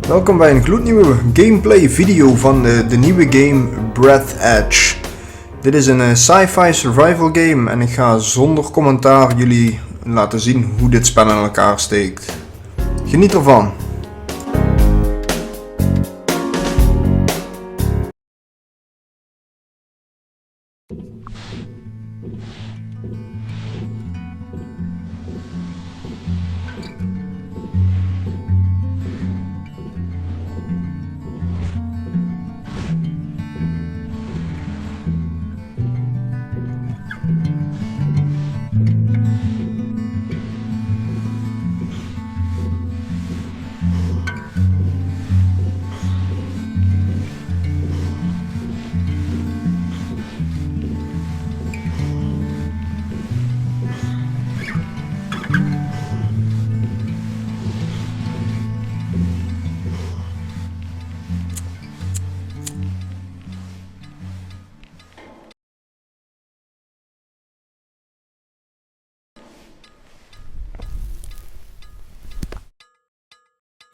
Welkom bij een gloednieuwe gameplay video van de nieuwe game Breathedge. Dit is een sci-fi survival game en ik ga zonder commentaar jullie laten zien hoe dit spel in elkaar steekt. Geniet ervan!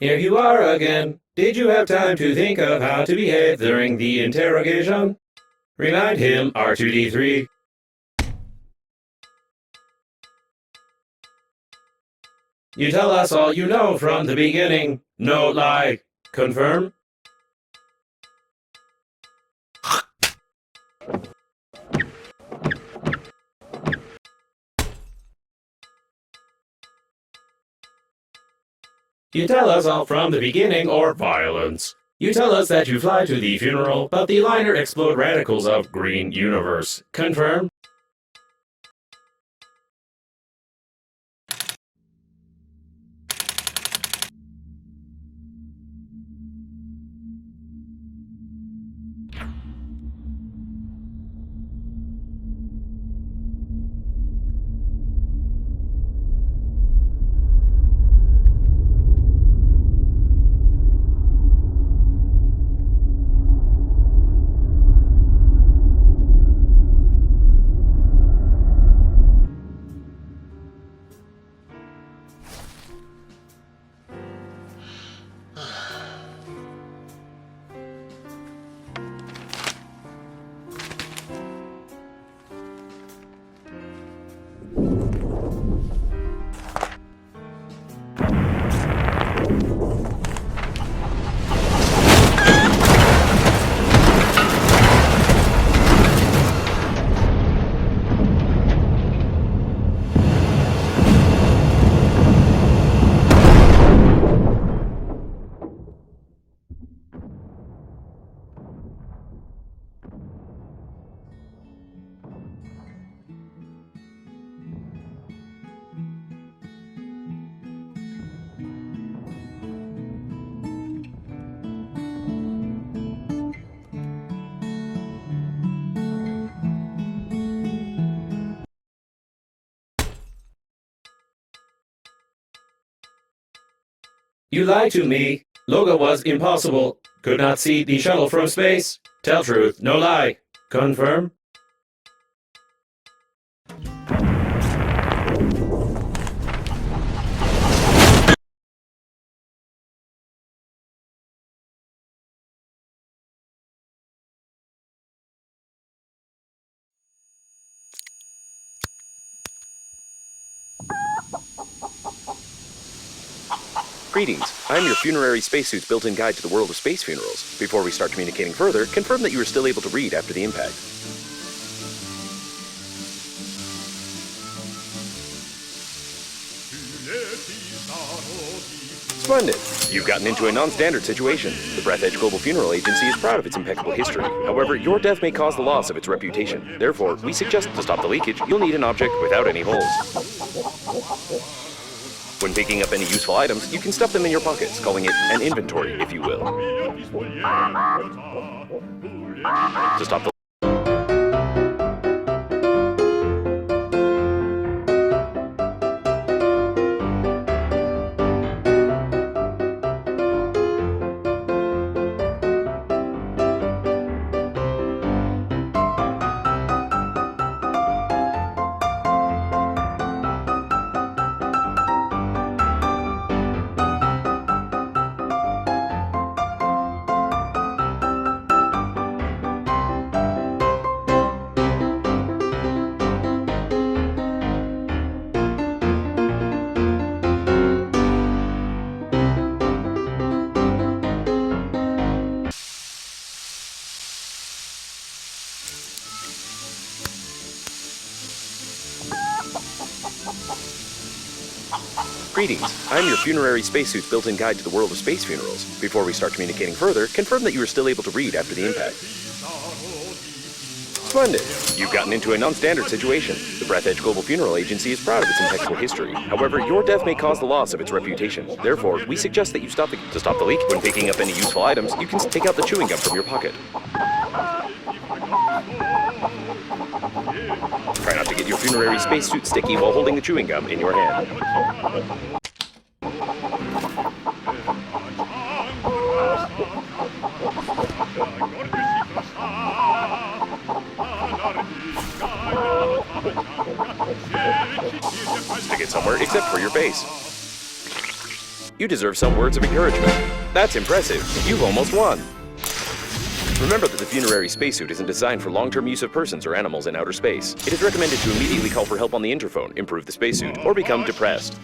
Here you are again. Did you have time to think of how to behave during the interrogation? Remind him, R2-D3. You tell us all you know from the beginning. No lie. Confirm? You tell us all from the beginning, or violence. You tell us that you fly to the funeral, but the liner explode radicals of green universe. Confirm? You lied to me. Logo was impossible. Could not see the shuttle from space. Tell truth, no lie. Confirm? Greetings, I'm your funerary spacesuit's built-in guide to the world of space funerals. Before we start communicating further, confirm that you are still able to read after the impact. Splendid! You've gotten into a non-standard situation. The Breathedge Global Funeral Agency is proud of its impeccable history. However, your death may cause the loss of its reputation. Therefore, we suggest to stop the leakage, you'll need an object without any holes. When picking up any useful items, you can stuff them in your pockets, calling it an inventory, if you will. To stop the Greetings. I'm your funerary spacesuit's built-in guide to the world of space funerals. Before we start communicating further, confirm that you are still able to read after the impact. Splendid. You've gotten into a non-standard situation. The Breathedge Global Funeral Agency is proud of its impeccable history. However, your death may cause the loss of its reputation. Therefore, we suggest that you stop to stop the leak. When picking up any useful items, you can take out the chewing gum from your pocket. Try not to get your funerary spacesuit sticky while holding the chewing gum in your hand. Stick it somewhere except for your face. You deserve some words of encouragement. That's impressive. You've almost won. Remember that the funerary spacesuit isn't designed for long-term use of persons or animals in outer space. It is recommended to immediately call for help on the interphone, improve the spacesuit, or become depressed.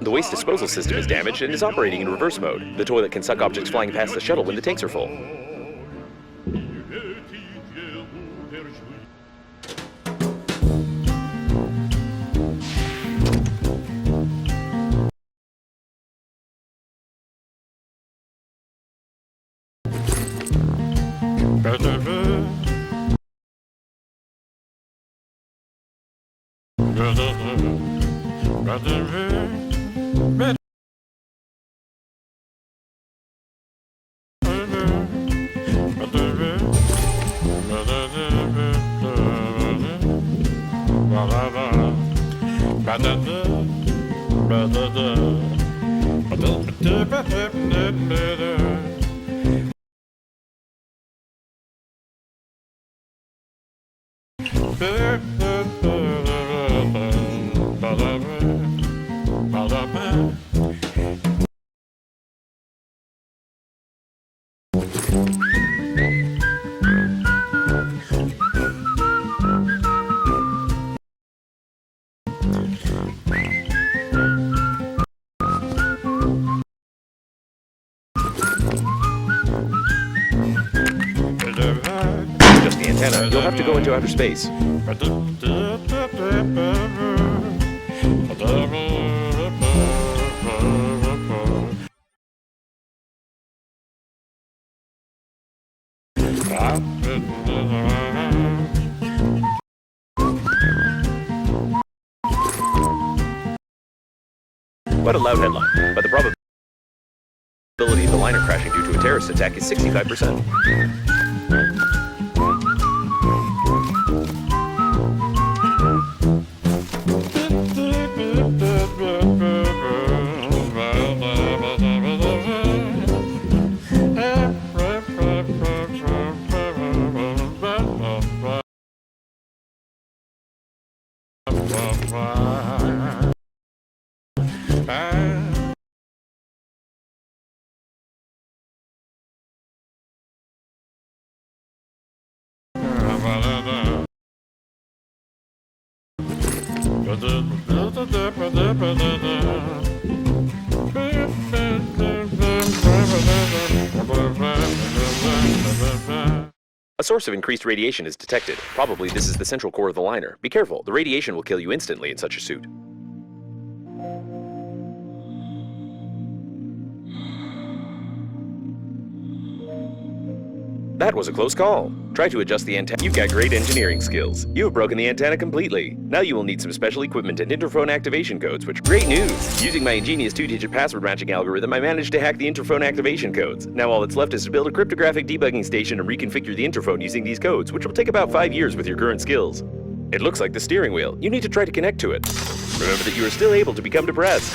The waste disposal system is damaged and is operating in reverse mode. The toilet can suck objects flying past the shuttle when the tanks are full. Just the antenna. You'll have to go into outer space. What a loud headline, but the probability of the liner crashing due to a terrorist attack is 65%. A source of increased radiation is detected. Probably this is the central core of the liner. Be careful, the radiation will kill you instantly in such a suit. That was a close call. Try to adjust the antenna. You've got great engineering skills. You have broken the antenna completely. Now you will need some special equipment and interphone activation codes, which great news! Using my ingenious 2-digit password matching algorithm, I managed to hack the interphone activation codes. Now all that's left is to build a cryptographic debugging station and reconfigure the interphone using these codes, which will take about 5 years with your current skills. It looks like the steering wheel. You need to try to connect to it. Remember that you are still able to become depressed.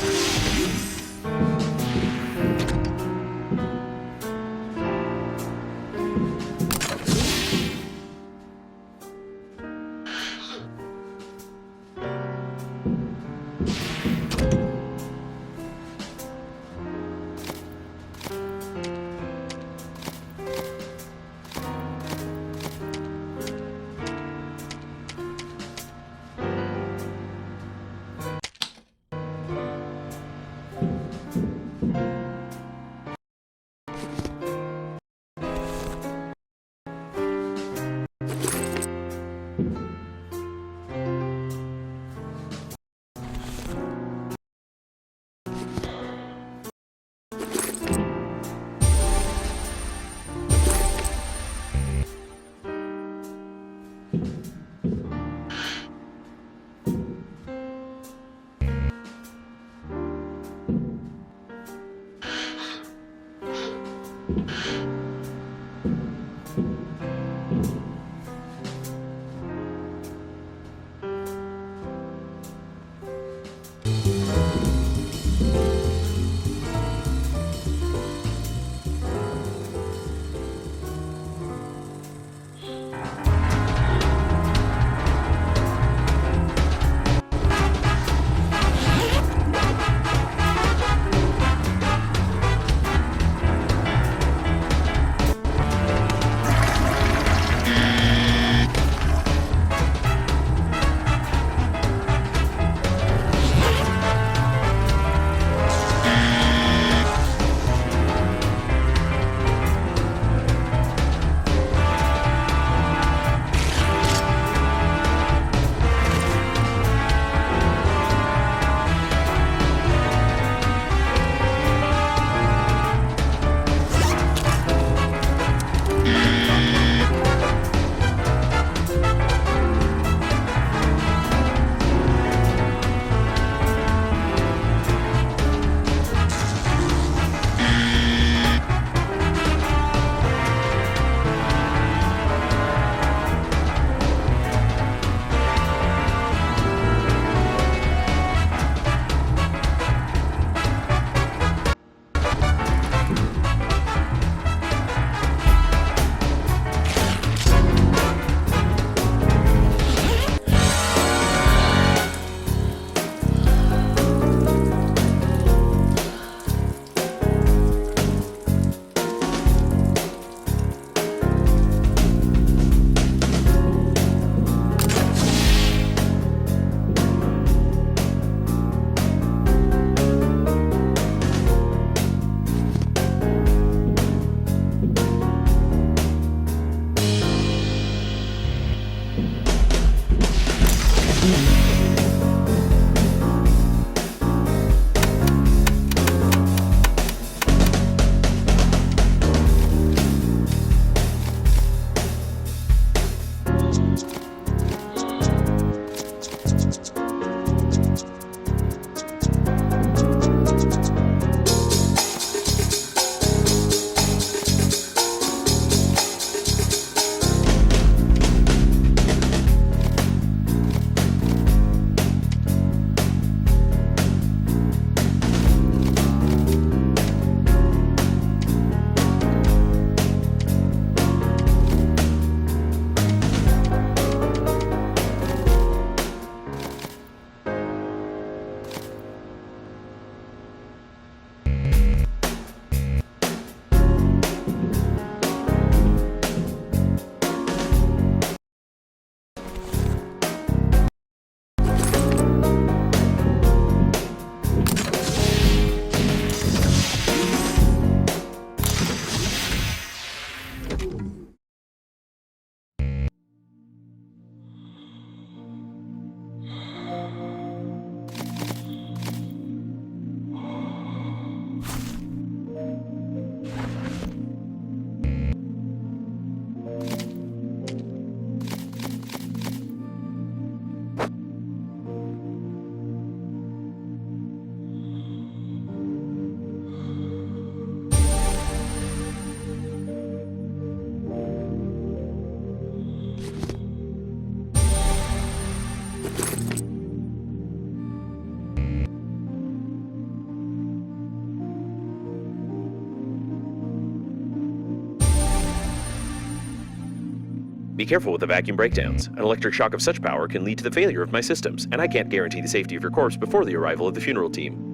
Be careful with the vacuum breakdowns. An electric shock of such power can lead to the failure of my systems, and I can't guarantee the safety of your corpse before the arrival of the funeral team.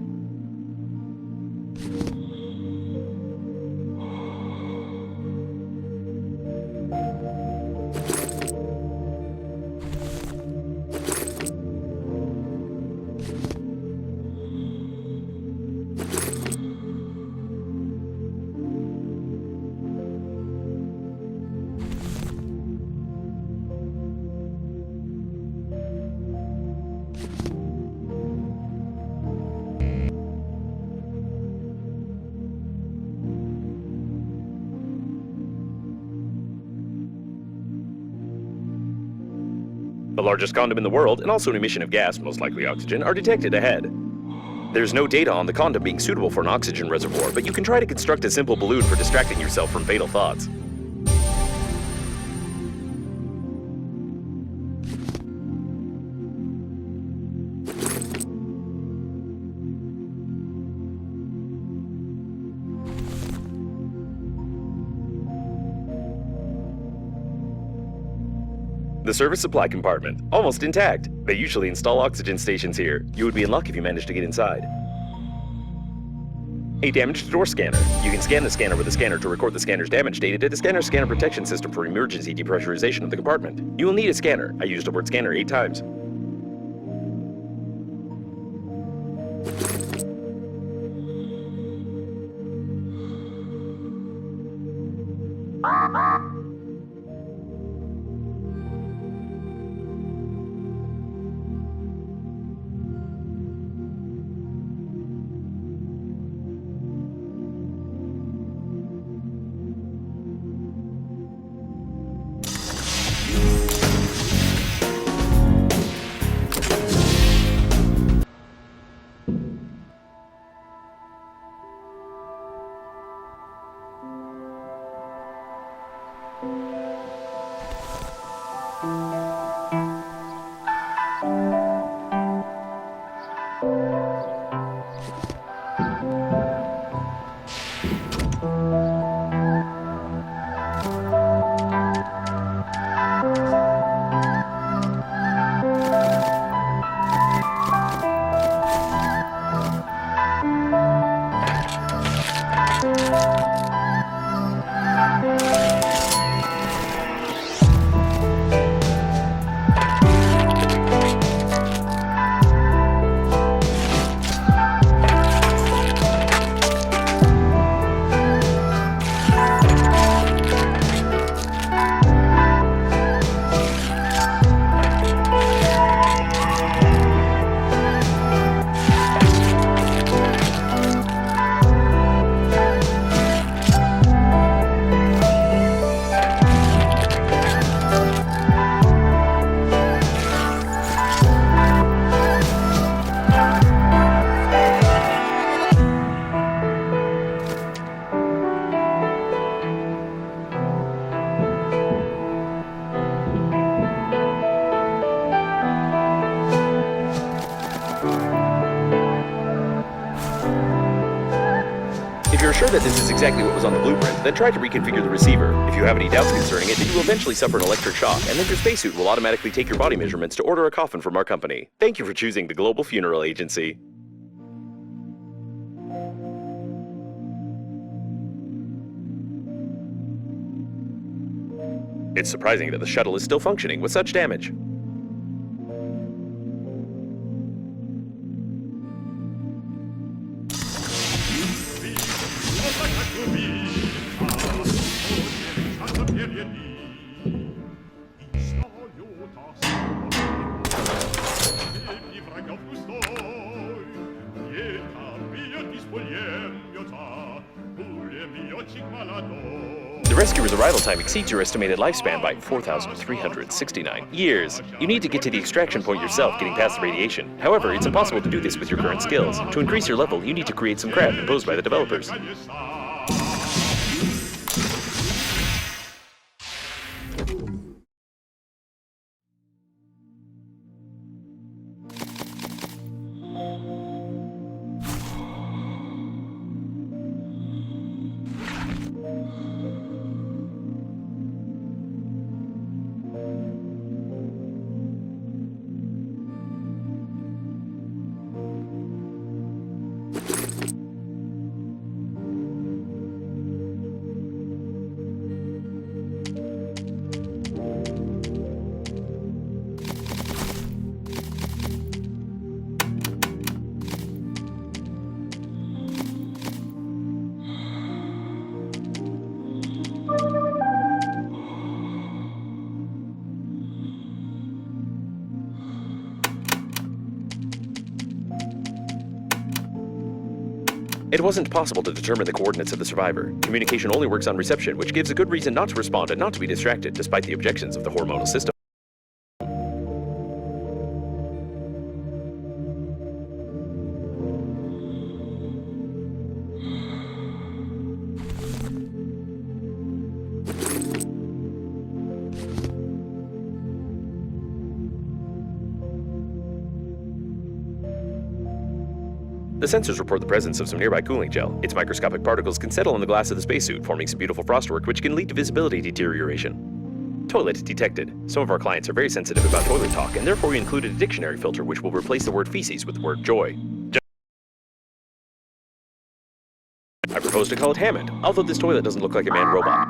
The largest condom in the world, and also an emission of gas, most likely oxygen, are detected ahead. There's no data on the condom being suitable for an oxygen reservoir, but you can try to construct a simple balloon for distracting yourself from fatal thoughts. The service supply compartment, almost intact. They usually install oxygen stations here. You would be in luck if you managed to get inside. A damaged door scanner. You can scan the scanner with a scanner to record the scanner's damage data to the scanner's scanner protection system for emergency depressurization of the compartment. You will need a scanner. I used the word scanner 8 times. If you're sure that this is exactly what was on the blueprint, then try to reconfigure the receiver. If you have any doubts concerning it, then you will eventually suffer an electric shock, and then your spacesuit will automatically take your body measurements to order a coffin from our company. Thank you for choosing the Global Funeral Agency. It's surprising that the shuttle is still functioning with such damage. The rescuer's arrival time exceeds your estimated lifespan by 4,369 years. You need to get to the extraction point yourself, getting past the radiation. However, it's impossible to do this with your current skills. To increase your level, you need to create some craft imposed by the developers. It wasn't possible to determine the coordinates of the survivor. Communication only works on reception, which gives a good reason not to respond and not to be distracted, despite the objections of the hormonal system. The sensors report the presence of some nearby cooling gel. Its microscopic particles can settle on the glass of the spacesuit, forming some beautiful frostwork which can lead to visibility deterioration. Toilet detected. Some of our clients are very sensitive about toilet talk, and therefore we included a dictionary filter which will replace the word feces with the word joy. I propose to call it Hammond, although this toilet doesn't look like a manned robot.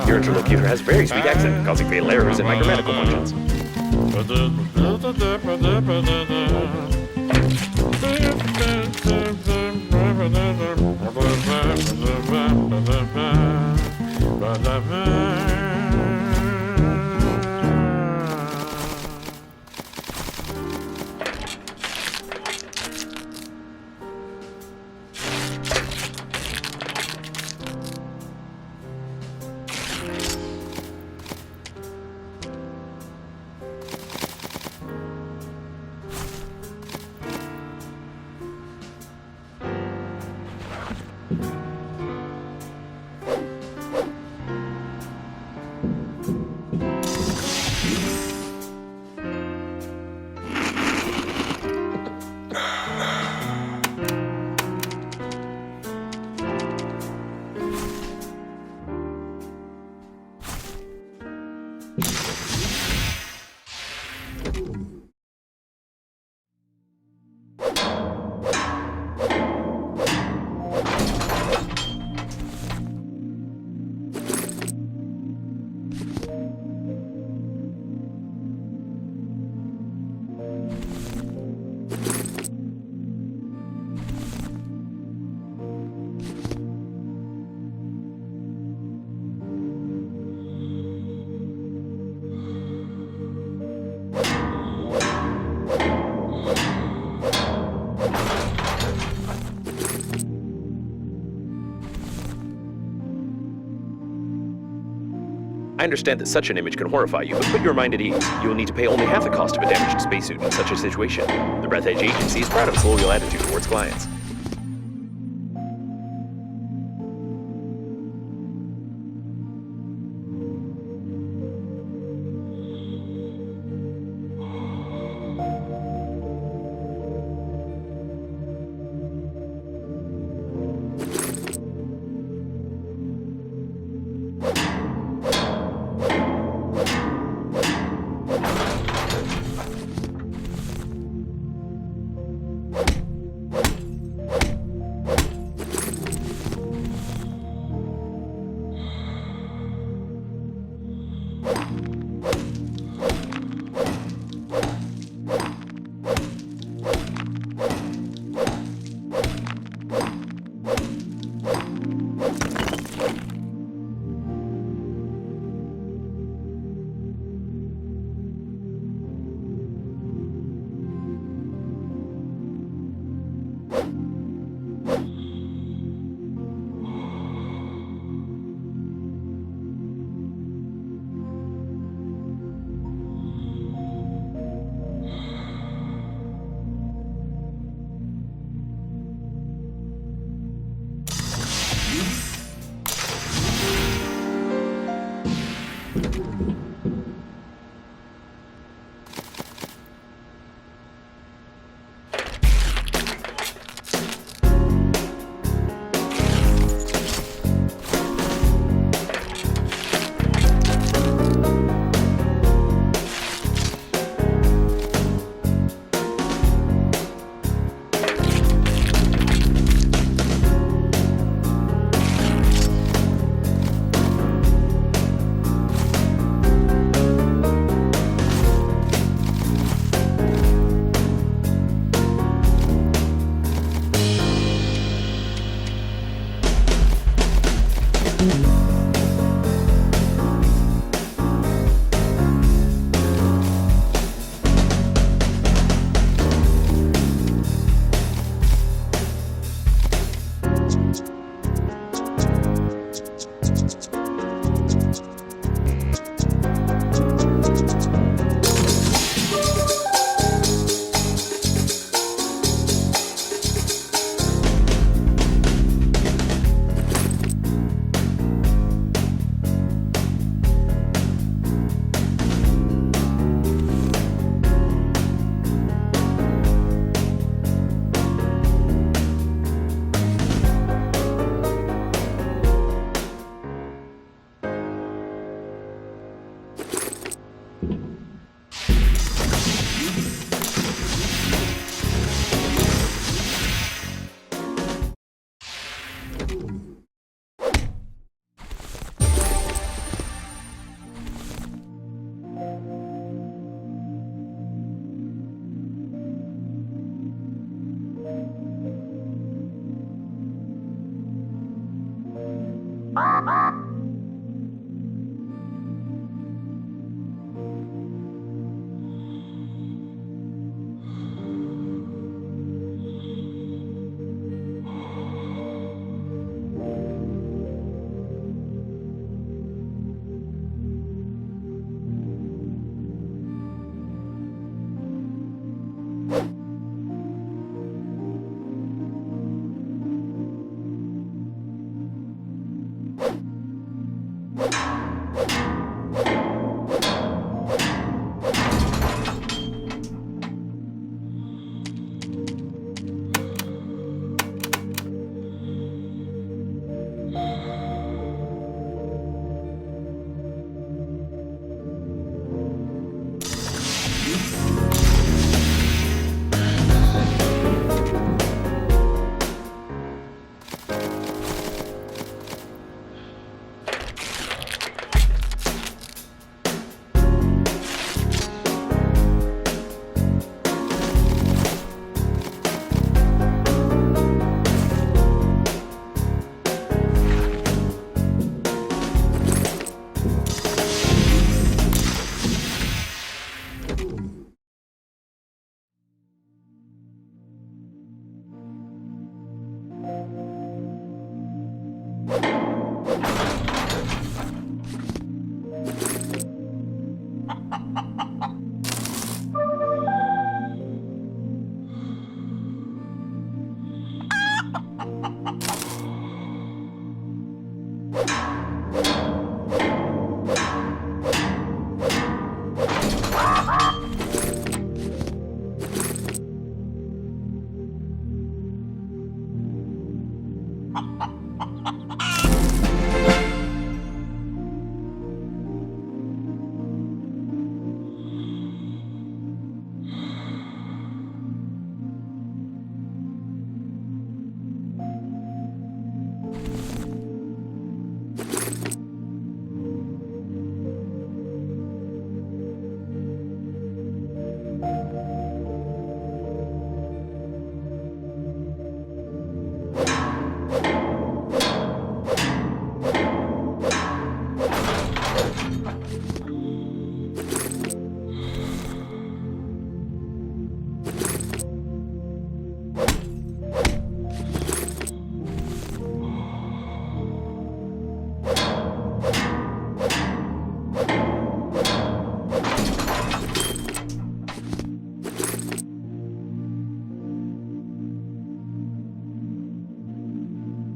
Your interlocutor has very sweet accent, causing fatal errors in my grammatical functions. I understand that such an image can horrify you, but put your mind at ease. You will need to pay only half the cost of a damaged spacesuit in such a situation. The Breathedge agency is proud of its loyal attitude towards clients.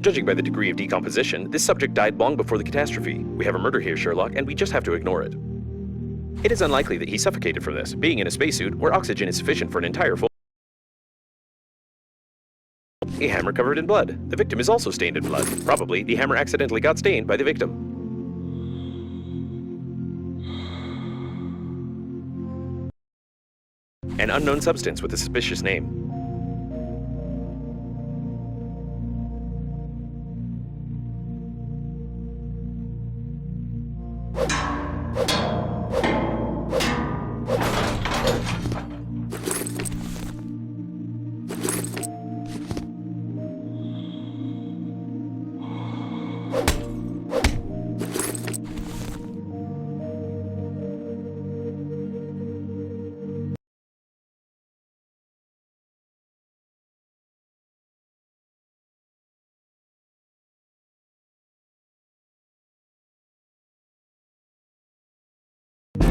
Judging by the degree of decomposition, this subject died long before the catastrophe. We have a murder here, Sherlock, and we just have to ignore it. It is unlikely that he suffocated from this, being in a spacesuit where oxygen is sufficient for an entire full. A hammer covered in blood. The victim is also stained in blood. Probably, the hammer accidentally got stained by the victim. An unknown substance with a suspicious name.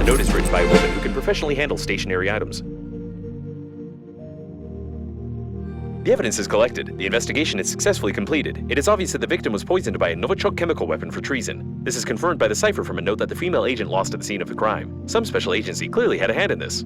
The note is written by a woman who can professionally handle stationary items. The evidence is collected. The investigation is successfully completed. It is obvious that the victim was poisoned by a Novichok chemical weapon for treason. This is confirmed by the cipher from a note that the female agent lost at the scene of the crime. Some special agency clearly had a hand in this.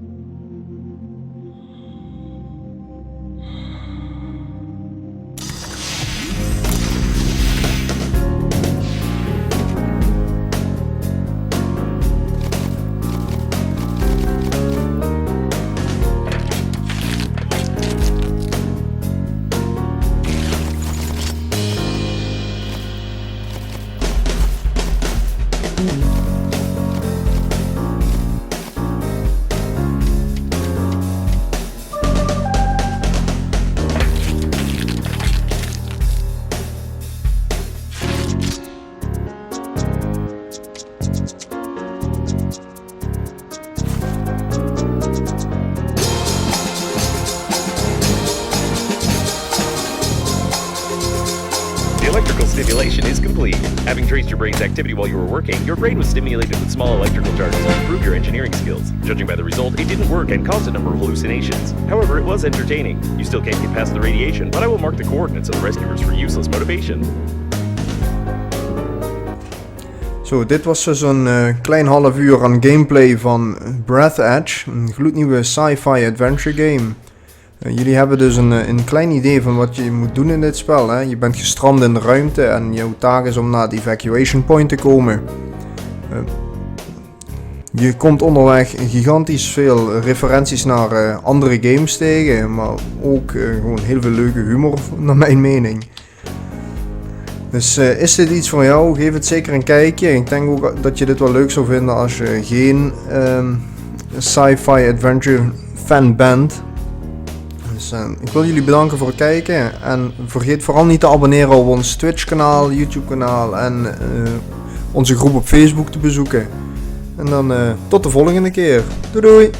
simulation is complete. Having traced your brain's activity while you were working, your brain was stimulated with small electrical charges to improve your engineering skills. Judging by the result, it didn't work and caused a number of hallucinations. However, it was entertaining. You still can't get past the radiation, but I will mark the coordinates of the rescuers for useless motivation. Zo, dit was dus een klein half uur aan gameplay van Breathedge, een gloednieuwe sci-fi adventure game. Jullie hebben dus een klein idee van wat je moet doen in dit spel. Hè? Je bent gestrand in de ruimte en jouw taak is om naar de evacuation point te komen. Je komt onderweg gigantisch veel referenties naar andere games tegen, maar ook gewoon heel veel leuke humor naar mijn mening. Dus is dit iets voor jou? Geef het zeker een kijkje. Ik denk ook dat je dit wel leuk zou vinden als je geen sci-fi adventure fan bent. Dus ik wil jullie bedanken voor het kijken. En vergeet vooral niet te abonneren op ons Twitch kanaal, YouTube kanaal en onze groep op Facebook te bezoeken. En dan tot de volgende keer. Doei doei!